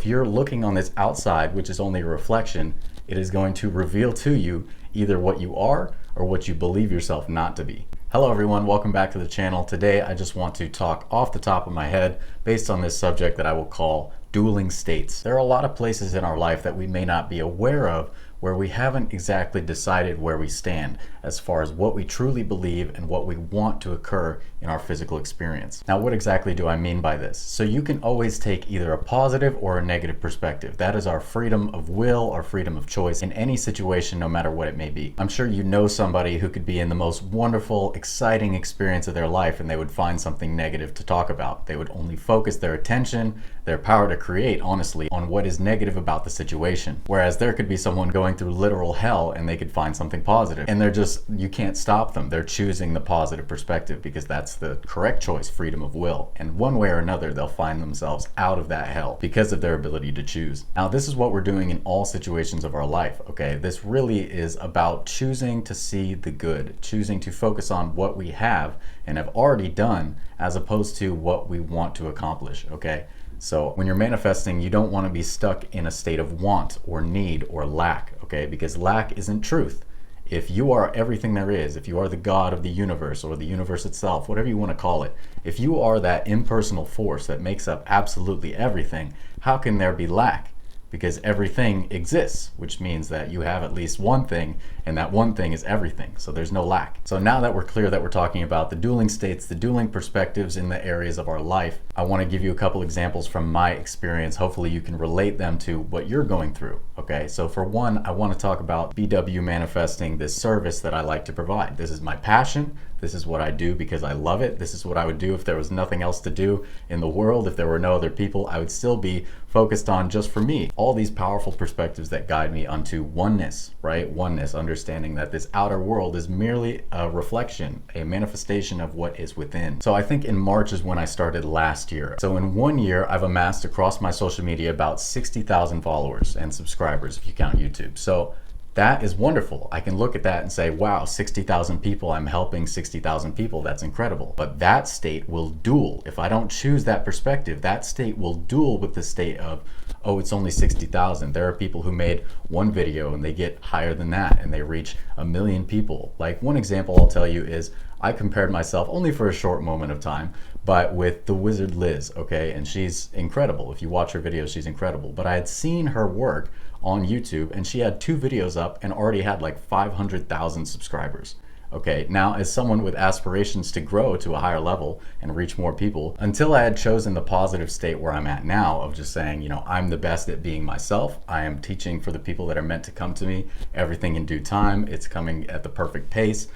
If you're looking on this outside, which is only a reflection, it is going to reveal to you either what you are or what you believe yourself not to be. Hello everyone, welcome back to the channel. Today I just want to talk off the top of my head based on this subject that I will call dueling states. There are a lot of places in our life that we may not be aware of where we haven't exactly decided where we stand as far as what we truly believe and what we want to occur in our physical experience. Now, what exactly do I mean by this? So you can always take either a positive or a negative perspective. That is our freedom of will, our freedom of choice in any situation, no matter what it may be. I'm sure you know somebody who could be in the most wonderful, exciting experience of their life and they would find something negative to talk about. They would only focus their attention, their power to create, honestly, on what is negative about the situation. Whereas there could be someone going through literal hell and they could find something positive. And you can't stop them. They're choosing the positive perspective because that's the correct choice, freedom of will. And one way or another, they'll find themselves out of that hell because of their ability to choose. Now, this is what we're doing in all situations of our life, okay? This really is about choosing to see the good, choosing to focus on what we have and have already done as opposed to what we want to accomplish, okay? So when you're manifesting, you don't want to be stuck in a state of want or need or lack, okay? Because lack isn't truth. If you are everything there is, if you are the God of the universe or the universe itself, whatever you want to call it, if you are that impersonal force that makes up absolutely everything, how can there be lack? Because everything exists, which means that you have at least one thing, and that one thing is everything. So there's no lack. So now that we're clear that we're talking about the dueling states, the dueling perspectives in the areas of our life, I want to give you a couple examples from my experience. Hopefully you can relate them to what you're going through. Okay, so for one, I want to talk about BW manifesting, this service that I like to provide. This is my passion. This is what I do because I love it. This is what I would do if there was nothing else to do in the world. If there were no other people, I would still be focused on just for me. All these powerful perspectives that guide me unto oneness, right? Oneness, understanding that this outer world is merely a reflection, a manifestation of what is within. So I think in March is when I started last year. So in 1 year, I've amassed across my social media about 60,000 followers and subscribers if you count YouTube. So that is wonderful. I can look at that and say, wow, 60,000 people, I'm helping 60,000 people. That's incredible. But that state will duel. If I don't choose that perspective, that state will duel with the state of, oh, it's only 60,000. There are people who made one video and they get higher than that and they reach 1 million people. Like one example I'll tell you is I compared myself only for a short moment of time, but with the wizard Liz, okay? And she's incredible. If you watch her videos, she's incredible. But I had seen her work on YouTube and she had 2 videos up and already had like 500,000 subscribers. Okay, now as someone with aspirations to grow to a higher level and reach more people, until I had chosen the positive state where I'm at now of just saying, you know, I'm the best at being myself. I am teaching for the people that are meant to come to me, everything in due time. It's coming at the perfect pace.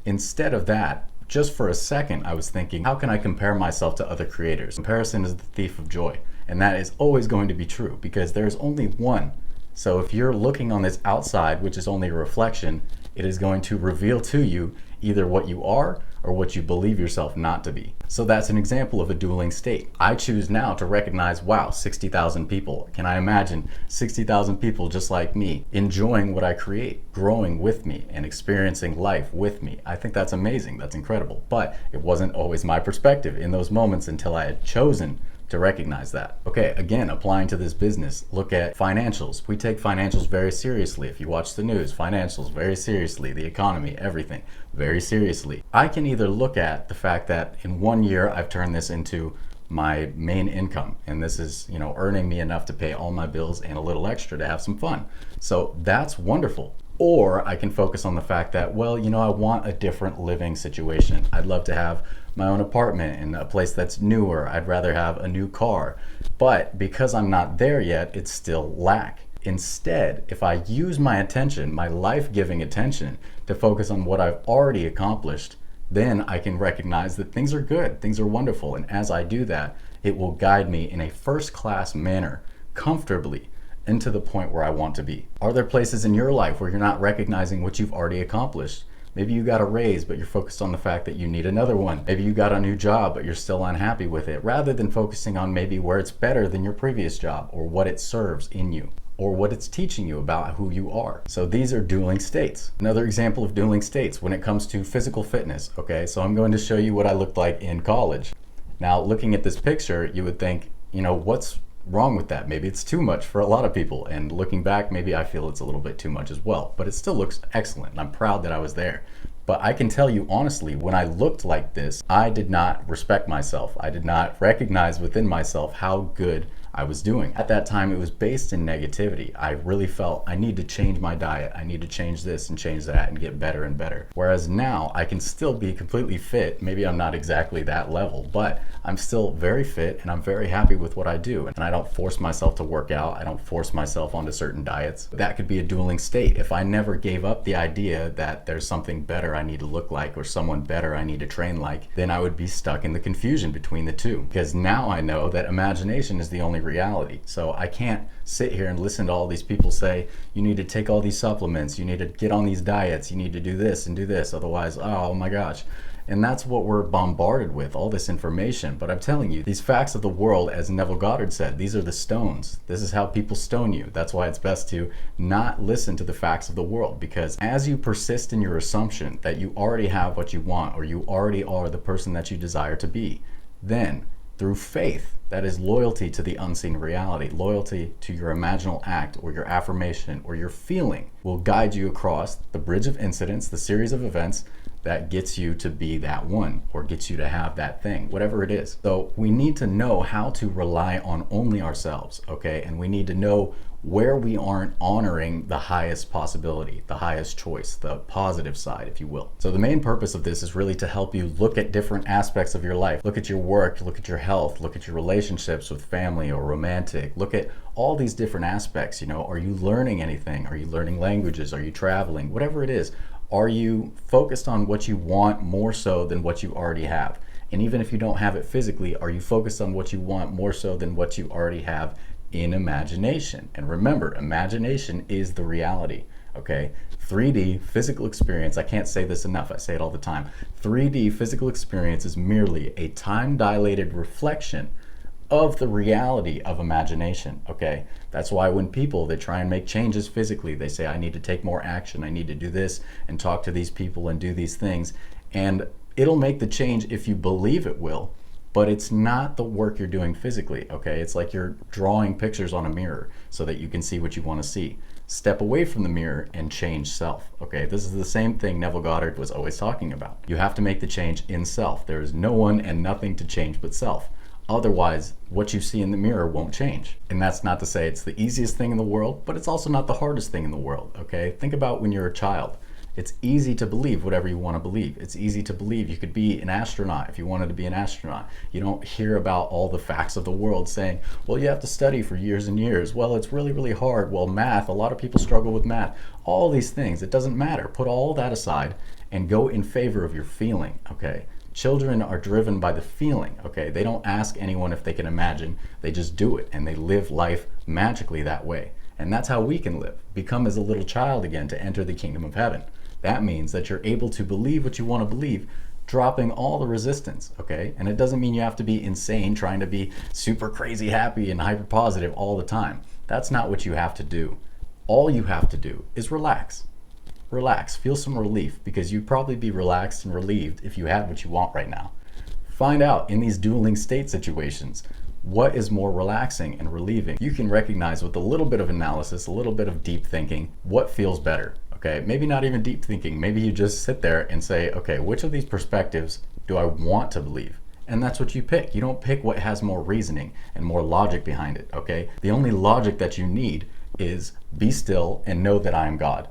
Instead of that, just for a second, I was thinking, how can I compare myself to other creators? Comparison is the thief of joy. And that is always going to be true because there's only one. So if you're looking on this outside, which is only a reflection, it is going to reveal to you either what you are or what you believe yourself not to be. So that's an example of a dueling state. I choose now to recognize, wow, 60,000 people. Can I imagine 60,000 people just like me enjoying what I create, growing with me and experiencing life with me? I think that's amazing. That's incredible. But it wasn't always my perspective in those moments until I had chosen to recognize that. Okay, again, applying to this business, look at financials. We take financials very seriously. If you watch the news, financials very seriously, the economy, everything very seriously. I can either look at the fact that in 1 year, I've turned this into my main income. And this is, you know, earning me enough to pay all my bills and a little extra to have some fun. So that's wonderful. Or I can focus on the fact that, well, you know, I want a different living situation. I'd love to have my own apartment in a place that's newer. I'd rather have a new car. But because I'm not there yet, it's still lack. Instead, if I use my attention, my life-giving attention, to focus on what I've already accomplished, then I can recognize that things are good, things are wonderful. And as I do that, it will guide me in a first-class manner, comfortably, into the point where I want to be. Are there places in your life where you're not recognizing what you've already accomplished? Maybe you got a raise, but you're focused on the fact that you need another one. Maybe you got a new job, but you're still unhappy with it, rather than focusing on maybe where it's better than your previous job or what it serves in you or what it's teaching you about who you are. So these are dueling states. Another example of dueling states when it comes to physical fitness. Okay, so I'm going to show you what I looked like in college. Now, looking at this picture, you would think, you know, what's wrong with that. Maybe it's too much for a lot of people. And looking back, maybe I feel it's a little bit too much as well. But it still looks excellent. And I'm proud that I was there. But I can tell you honestly, when I looked like this, I did not respect myself. I did not recognize within myself how good I was doing. At that time, it was based in negativity. I really felt I need to change my diet. I need to change this and change that and get better and better. Whereas now I can still be completely fit. Maybe I'm not exactly that level, but I'm still very fit and I'm very happy with what I do. And I don't force myself to work out. I don't force myself onto certain diets. That could be a dueling state. If I never gave up the idea that there's something better I need to look like or someone better I need to train like, then I would be stuck in the confusion between the two. Because now I know that imagination is the only reality. So I can't sit here and listen to all these people say, you need to take all these supplements, you need to get on these diets, you need to do this and do this, otherwise, oh my gosh. And that's what we're bombarded with, all this information. But I'm telling you, these facts of the world, as Neville Goddard said, these are the stones. This is how people stone you. That's why it's best to not listen to the facts of the world, because as you persist in your assumption that you already have what you want or you already are the person that you desire to be, then through faith, that is loyalty to the unseen reality, loyalty to your imaginal act or your affirmation or your feeling, will guide you across the bridge of incidents, the series of events that gets you to be that one or gets you to have that thing, whatever it is. So we need to know how to rely on only ourselves, okay? And we need to know where we aren't honoring the highest possibility, the highest choice, the positive side, if you will. So the main purpose of this is really to help you look at different aspects of your life. Look at your work, look at your health, look at your relationships with family or romantic. Look at all these different aspects. You know, are you learning anything? Are you learning languages? Are you traveling? Whatever it is, are you focused on what you want more so than what you already have? And even if you don't have it physically, are you focused on what you want more so than what you already have in imagination? And remember, imagination is the reality, okay? 3D physical experience, I can't say this enough, I say it all the time. 3D physical experience is merely a time-dilated reflection of the reality of imagination, okay? That's why when people, they try and make changes physically, they say, I need to take more action, I need to do this and talk to these people and do these things. And it'll make the change if you believe it will, but it's not the work you're doing physically, okay? It's like you're drawing pictures on a mirror so that you can see what you want to see. Step away from the mirror and change self, okay? This is the same thing Neville Goddard was always talking about. You have to make the change in self. There is no one and nothing to change but self. Otherwise, what you see in the mirror won't change. And that's not to say it's the easiest thing in the world, but it's also not the hardest thing in the world, okay? Think about when you're a child. It's easy to believe whatever you want to believe. It's easy to believe you could be an astronaut if you wanted to be an astronaut. You don't hear about all the facts of the world saying, well, you have to study for years and years. Well, it's really, really hard. Well, math, a lot of people struggle with math. All these things, it doesn't matter. Put all that aside and go in favor of your feeling, okay? Children are driven by the feeling, okay? They don't ask anyone if they can imagine. They just do it, and they live life magically that way. And that's how we can live. Become as a little child again to enter the kingdom of heaven. That means that you're able to believe what you want to believe, dropping all the resistance, okay? And it doesn't mean you have to be insane, trying to be super crazy happy and hyper positive all the time. That's not what you have to do. All you have to do is relax. Relax, feel some relief, because you'd probably be relaxed and relieved if you had what you want right now. Find out in these dueling state situations, what is more relaxing and relieving. You can recognize with a little bit of analysis, a little bit of deep thinking, what feels better, okay? Maybe not even deep thinking, maybe you just sit there and say, okay, which of these perspectives do I want to believe? And that's what you pick. You don't pick what has more reasoning and more logic behind it, okay? The only logic that you need is be still and know that I am God.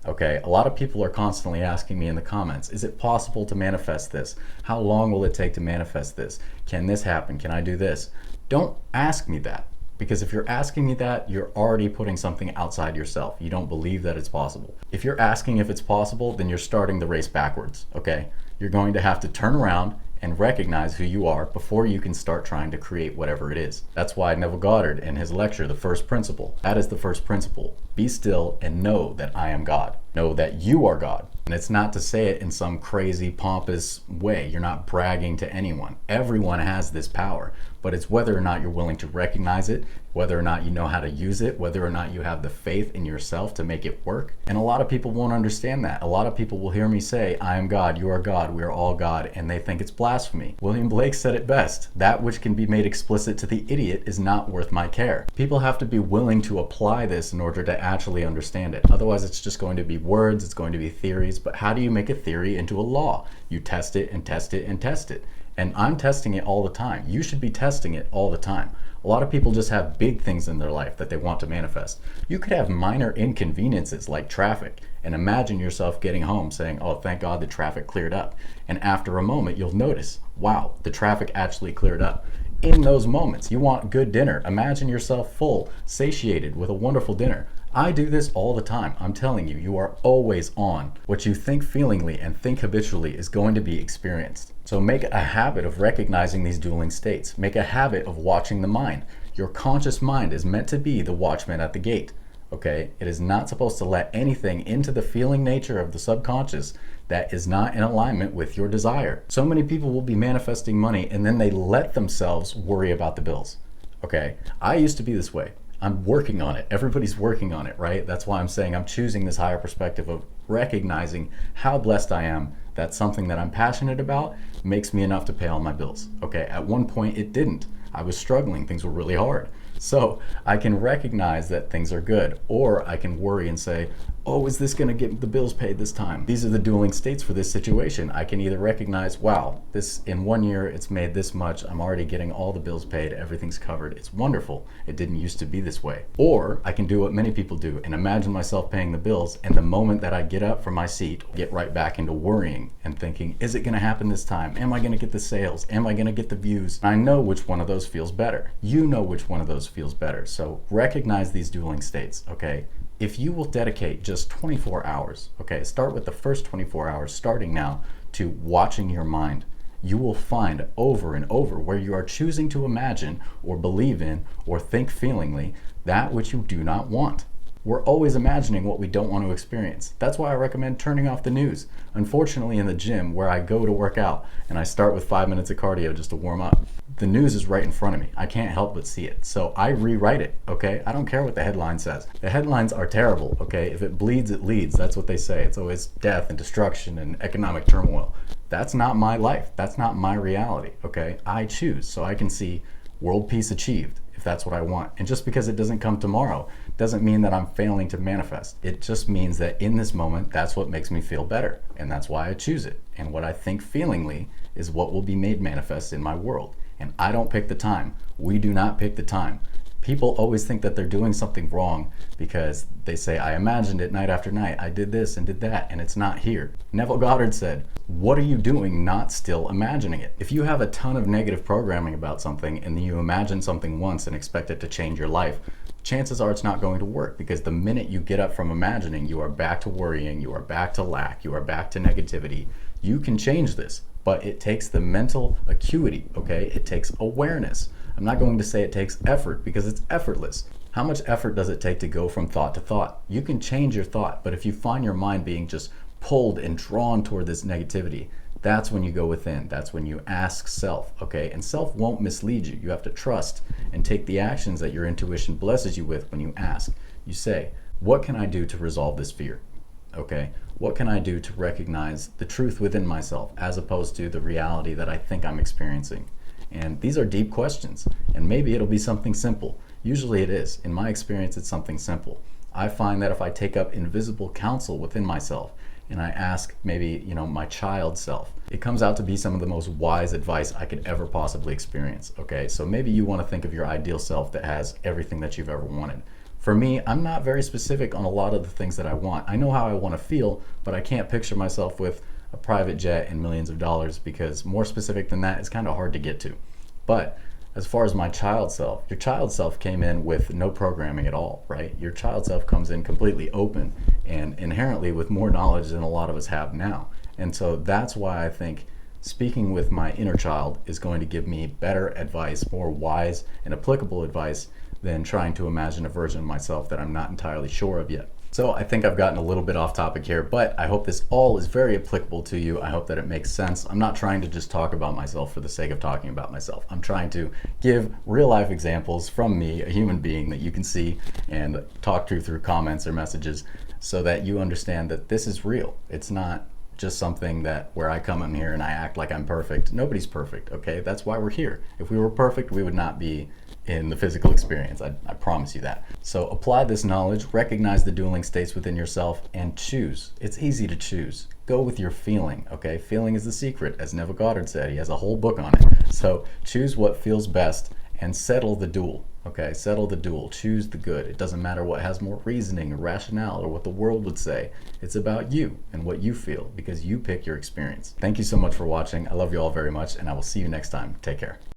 Okay, a lot of people are constantly asking me in the comments, is it possible to manifest this? How long will it take to manifest this? Can this happen? Can I do this? Don't ask me that, because if you're asking me that, you're already putting something outside yourself. You don't believe that it's possible. If you're asking if it's possible, then you're starting the race backwards, okay? You're going to have to turn around and recognize who you are before you can start trying to create whatever it is. That's why Neville Goddard in his lecture, The First Principle, that is the first principle. Be still and know that I am God. Know that you are God. And it's not to say it in some crazy pompous way. You're not bragging to anyone. Everyone has this power, but it's whether or not you're willing to recognize it, whether or not you know how to use it, whether or not you have the faith in yourself to make it work. And a lot of people won't understand that. A lot of people will hear me say, I am God, you are God, we are all God, and they think it's blasphemy. William Blake said it best: that which can be made explicit to the idiot is not worth my care. People have to be willing to apply this in order to actually understand it. Otherwise, it's just going to be words, it's going to be theories. But how do you make a theory into a law? You test it and test it and test it. And I'm testing it all the time. You should be testing it all the time. A lot of people just have big things in their life that they want to manifest. You could have minor inconveniences like traffic, and imagine yourself getting home saying, oh, thank God the traffic cleared up. And after a moment, you'll notice, wow, the traffic actually cleared up. In those moments, you want good dinner. Imagine yourself full, satiated with a wonderful dinner. I do this all the time. I'm telling you, you are always on. What you think feelingly and think habitually is going to be experienced. So make a habit of recognizing these dueling states. Make a habit of watching the mind. Your conscious mind is meant to be the watchman at the gate. Okay? It is not supposed to let anything into the feeling nature of the subconscious that is not in alignment with your desire. So many people will be manifesting money and then they let themselves worry about the bills. Okay? I used to be this way. I'm working on it. Everybody's working on it, right? That's why I'm saying I'm choosing this higher perspective of recognizing how blessed I am that something that I'm passionate about makes me enough to pay all my bills. Okay, at one point it didn't. I was struggling, things were really hard. So I can recognize that things are good, or I can worry and say, oh, is this gonna get the bills paid this time? These are the dueling states for this situation. I can either recognize, wow, this in 1 year, it's made this much, I'm already getting all the bills paid, everything's covered, it's wonderful. It didn't used to be this way. Or I can do what many people do and imagine myself paying the bills, and the moment that I get up from my seat, get right back into worrying and thinking, is it gonna happen this time? Am I gonna get the sales? Am I gonna get the views? I know which one of those feels better. You know which one of those feels better. So recognize these dueling states, okay? If you will dedicate just 24 hours, okay, start with the first 24 hours starting now to watching your mind, you will find over and over where you are choosing to imagine or believe in or think feelingly that which you do not want. We're always imagining what we don't want to experience. That's why I recommend turning off the news. Unfortunately, in the gym where I go to work out and I start with 5 minutes of cardio just to warm up, the news is right in front of me. I can't help but see it. So I rewrite it, okay? I don't care what the headline says. The headlines are terrible, okay? If it bleeds, it leads. That's what they say. It's always death and destruction and economic turmoil. That's not my life. That's not my reality, okay? I choose so I can see world peace achieved if that's what I want. And just because it doesn't come tomorrow doesn't mean that I'm failing to manifest. It just means that in this moment, that's what makes me feel better. And that's why I choose it. And what I think feelingly is what will be made manifest in my world. And I don't pick the time. We do not pick the time. People always think that they're doing something wrong because they say, I imagined it night after night. I did this and did that, and it's not here. Neville Goddard said, what are you doing not still imagining it? If you have a ton of negative programming about something and then you imagine something once and expect it to change your life, chances are it's not going to work, because the minute you get up from imagining, you are back to worrying, you are back to lack, you are back to negativity. You can change this, but it takes the mental acuity, okay? It takes awareness. I'm not going to say it takes effort, because it's effortless. How much effort does it take to go from thought to thought? You can change your thought, but if you find your mind being just pulled and drawn toward this negativity, that's when you go within. That's when you ask self, okay? And self won't mislead you. You have to trust and take the actions that your intuition blesses you with when you ask. You say, what can I do to resolve this fear? Okay, what can I do to recognize the truth within myself as opposed to the reality that I think I'm experiencing? And these are deep questions, and maybe it'll be something simple. Usually it is. In my experience, it's something simple. I find that if I take up invisible counsel within myself and I ask maybe, my child self, it comes out to be some of the most wise advice I could ever possibly experience. Okay, so maybe you want to think of your ideal self that has everything that you've ever wanted. For me, I'm not very specific on a lot of the things that I want. I know how I want to feel, but I can't picture myself with a private jet and millions of dollars, because more specific than that is kind of hard to get to. But as far as my child self, your child self came in with no programming at all, right? Your child self comes in completely open and inherently with more knowledge than a lot of us have now. And so that's why I think speaking with my inner child is going to give me better advice, more wise and applicable advice than trying to imagine a version of myself that I'm not entirely sure of yet. So I think I've gotten a little bit off topic here, but I hope this all is very applicable to you. I hope that it makes sense. I'm not trying to just talk about myself for the sake of talking about myself. I'm trying to give real life examples from me, a human being, that you can see and talk to through comments or messages, so that you understand that this is real. It's not just something that where I come in here and I act like I'm perfect. Nobody's perfect, okay? That's why we're here. If we were perfect, we would not be in the physical experience. I promise you that. So apply this knowledge, recognize the dueling states within yourself, and choose. It's easy to choose. Go with your feeling, okay? Feeling is the secret, as Neville Goddard said. He has a whole book on it. So choose what feels best and settle the duel, okay? Settle the duel. Choose the good. It doesn't matter what has more reasoning or rationale or what the world would say. It's about you and what you feel, because you pick your experience. Thank you so much for watching. I love you all very much, and I will see you next time. Take care.